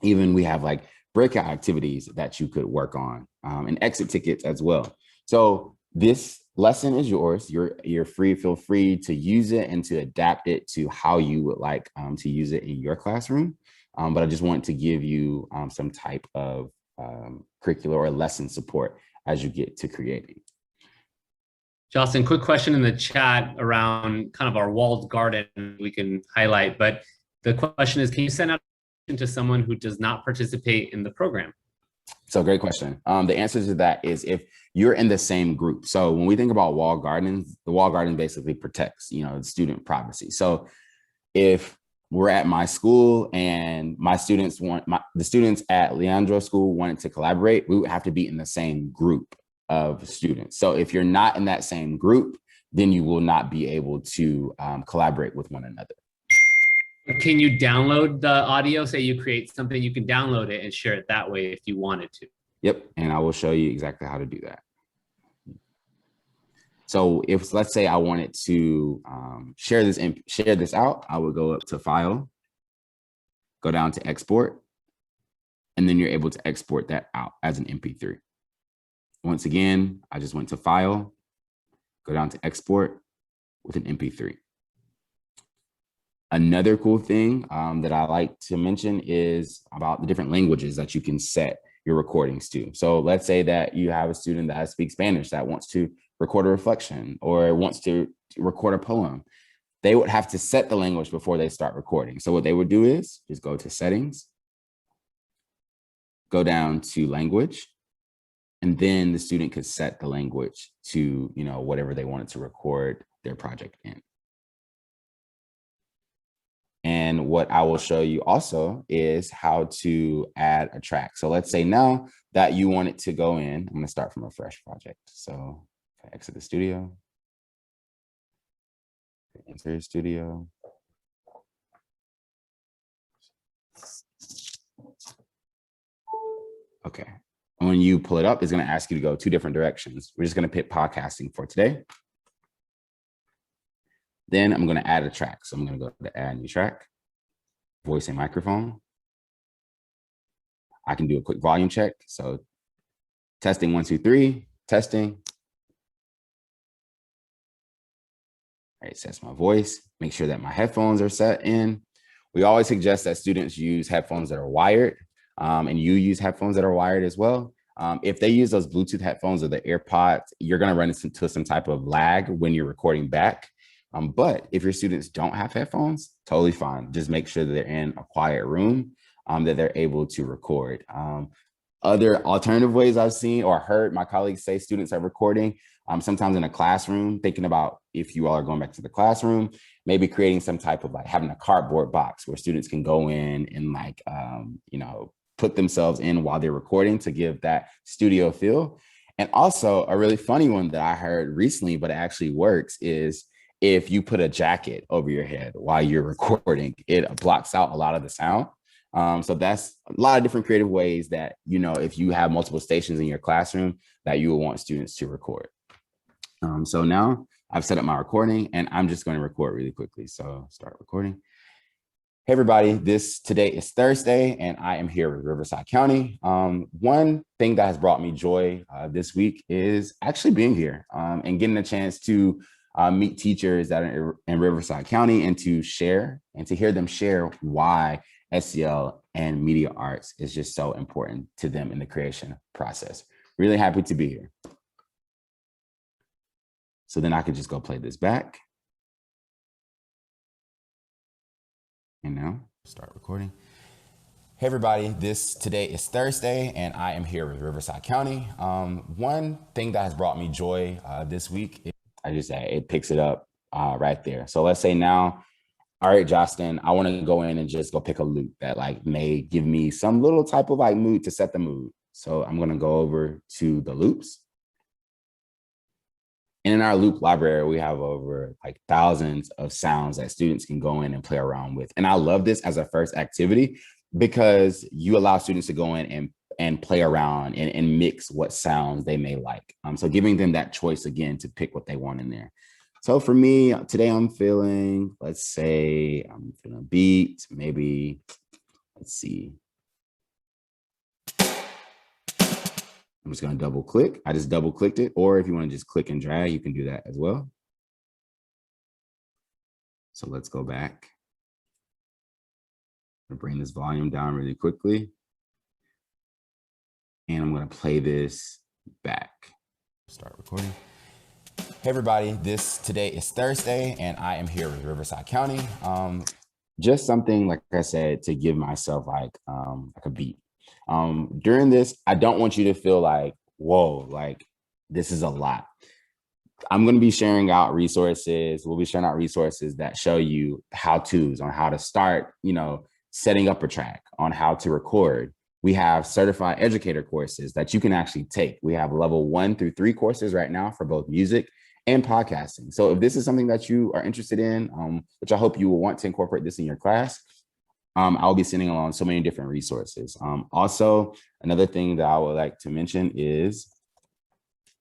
Even we have like breakout activities that you could work on and exit tickets as well. So this lesson is yours. You're free, feel free to use it and to adapt it to how you would like to use it in your classroom. But I just want to give you some type of curricular or lesson support as you get to creating. Justin, quick question in the chat around kind of our walled garden we can highlight, but the question is, can you send out to someone who does not participate in the program? So great question. The answer to that is if you're in the same group. So when we think about walled gardens, the walled garden basically protects, student privacy. So if we're at my school and my students the students at Leandro School wanted to collaborate, we would have to be in the same group of students. So if you're not in that same group, then you will not be able to collaborate with one another. Can you download the audio? Say you create something, you can download it and share it that way if you wanted to. Yep, and I will show you exactly how to do that. So if, let's say I wanted to share this out, I would go up to File, go down to Export, and then you're able to export that out as an MP3. Once again, I just went to File, go down to Export with an MP3. Another cool thing that I like to mention is about the different languages that you can set your recordings to. So let's say that you have a student that speaks Spanish that wants to record a reflection or wants to record a poem. They would have to set the language before they start recording. So what they would do is just go to Settings, go down to Language, and then the student could set the language to, whatever they wanted to record their project in. And what I will show you also is how to add a track. So let's say now that you want it to go in, I'm going to start from a fresh project. So if I exit the studio, enter studio. Okay. And when you pull it up, it's going to ask you to go 2 different directions. We're just going to pick podcasting for today. Then I'm going to add a track. So I'm going to go to add new track, voice and microphone. I can do a quick volume check. So testing 1, 2, 3, testing. All right, sets my voice. Make sure that my headphones are set in. We always suggest that students use headphones that are wired, and you use headphones that are wired as well. If they use those Bluetooth headphones or the AirPods, you're going to run into some type of lag when you're recording back. But if your students don't have headphones, totally fine. Just make sure that they're in a quiet room, that they're able to record. Other alternative ways I've seen or heard my colleagues say students are recording, sometimes in a classroom, thinking about if you all are going back to the classroom, maybe creating some type of like having a cardboard box where students can go in and like, put themselves in while they're recording to give that studio feel. And also a really funny one that I heard recently, but it actually works, is if you put a jacket over your head while you're recording, it blocks out a lot of the sound. So that's a lot of different creative ways that, you know, if you have multiple stations in your classroom that you will want students to record. So now I've set up my recording and I'm just going to record really quickly. So start recording. Hey everybody, today is Thursday and I am here with Riverside County. One thing that has brought me joy this week is actually being here and getting a chance to meet teachers that are in Riverside County and to hear them share why SEL and media arts is just so important to them in the creation process. Really happy to be here. So then I could just go play this back. And now start recording. Hey everybody, today is Thursday and I am here with Riverside County. One thing that has brought me joy this week, it picks it up right there. So let's say now, all right, Justin, I want to go in and just go pick a loop that like may give me some little type of like mood to set the mood. So I'm going to go over to the loops. And in our loop library, we have over like thousands of sounds that students can go in and play around with. And I love this as a first activity because you allow students to go in and play around and mix what sounds they may like. So giving them that choice again to pick what they want in there. So for me, today I'm feeling, let's say I'm feeling a beat, maybe, let's see. I'm just going to double click. I just double clicked it. Or if you want to just click and drag, you can do that as well. So let's go back. I'm going to bring this volume down really quickly. And I'm going to play this back. Start recording. Hey everybody, today is Thursday and I am here with Riverside County. Just something, like I said, to give myself like a beat. During this, I don't want you to feel like, whoa, like this is a lot. I'm going to be sharing out resources. We'll be sharing out resources that show you how-tos on how to start, you know, setting up a track, on how to record. We have certified educator courses that you can actually take. We have level 1 through 3 courses right now for both music and podcasting. So if this is something that you are interested in, which I hope you will want to incorporate this in your class, I'll be sending along so many different resources. Also, another thing that I would like to mention is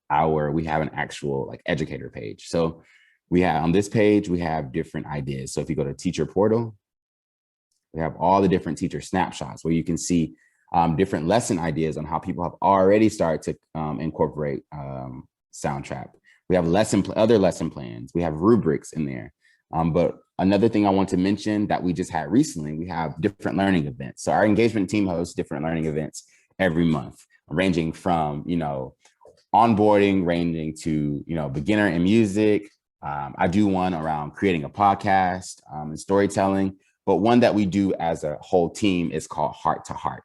we have an actual like educator page. So we have on this page, we have different ideas. So if you go to Teacher Portal, we have all the different teacher snapshots where you can see different lesson ideas on how people have already started to incorporate Soundtrap. We have other lesson plans. We have rubrics in there. But another thing I want to mention that we just had recently, we have different learning events. So our engagement team hosts different learning events every month, ranging from, you know, onboarding, ranging to, you know, beginner in music. I do one around creating a podcast and storytelling, but one that we do as a whole team is called Heart to Heart.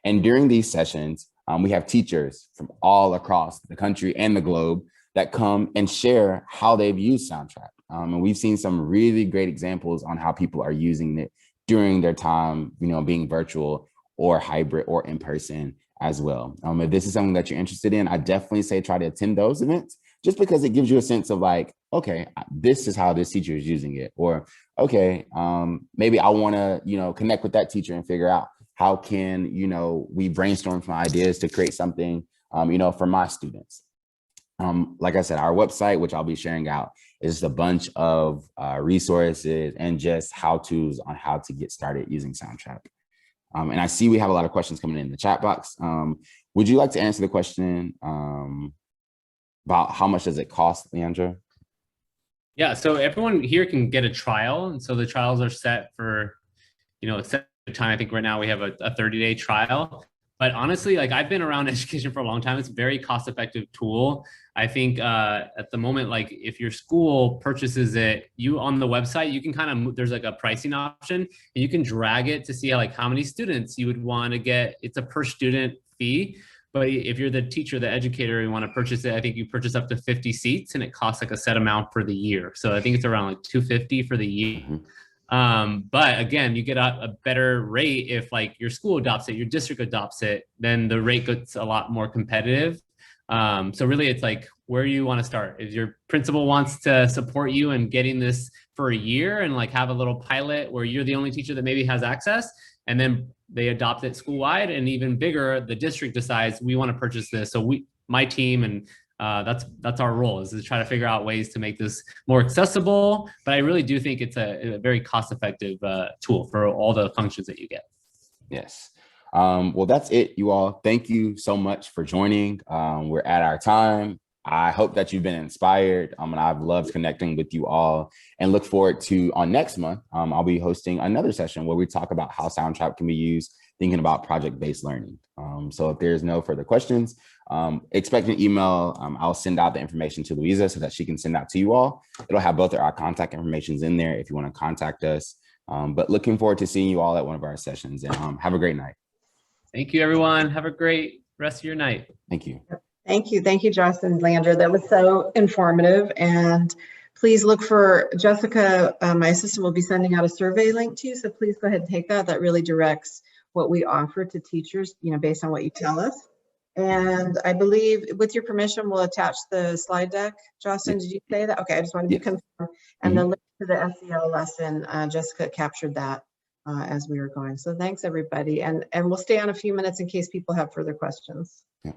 And during these sessions, we have teachers from all across the country and the globe that come and share how they've used Soundtrap. And we've seen some really great examples on how people are using it during their time, you know, being virtual or hybrid or in person as well. If this is something that you're interested in, I definitely say try to attend those events just because it gives you a sense of like, okay, this is how this teacher is using it. Or, okay, maybe I want to, you know, connect with that teacher and figure out how can, you know, we brainstorm some ideas to create something, you know, for my students. Like I said, our website, which I'll be sharing out, is just a bunch of resources and just how-tos on how to get started using Soundtrap. And I see we have a lot of questions coming in the chat box. Would you like to answer the question about how much does it cost, Leandro? Yeah, so everyone here can get a trial. And so the trials are set for, you know, set time. I think right now we have a 30-day trial. But honestly, like I've been around education for a long time. It's a very cost-effective tool. I think at the moment, like if your school purchases it, you on the website, you can kind of, there's like a pricing option and you can drag it to see how many students you would want to get. It's a per student fee. But if you're the teacher, the educator, you want to purchase it, I think you purchase up to 50 seats and it costs like a set amount for the year. So I think it's around like $250 for the year. But again, you get a better rate if like your school adopts it, your district adopts it, then the rate gets a lot more competitive. So really it's like, where do you want to start? If your principal wants to support you in getting this for a year and like have a little pilot where you're the only teacher that maybe has access, and then they adopt it school-wide, and even bigger, the district decides we want to purchase this. So my team and that's our role, is to try to figure out ways to make this more accessible. But I really do think it's a very cost-effective tool for all the functions that you get. Yes. Well, that's it, you all. Thank you so much for joining. We're at our time. I hope that you've been inspired, and I've loved connecting with you all, and look forward to on next month. I'll be hosting another session where we talk about how Soundtrap can be used, thinking about project-based learning. So if there's no further questions, expect an email. I'll send out the information to Louisa so that she can send out to you all. It'll have both of our contact informations in there if you want to contact us. But looking forward to seeing you all at one of our sessions, and have a great night. Thank you, everyone. Have a great rest of your night. Thank you. Thank you. Thank you, Justin and Leandra. That was so informative. And please look for Jessica, my assistant, will be sending out a survey link to you. So please go ahead and take that. That really directs what we offer to teachers, based on what you tell us. And I believe, with your permission, we'll attach the slide deck. Justin, did you say that? Okay, I just wanted to confirm. And the link to the SEL lesson, Jessica captured that as we were going. So thanks, everybody. And we'll stay on a few minutes in case people have further questions. Yeah.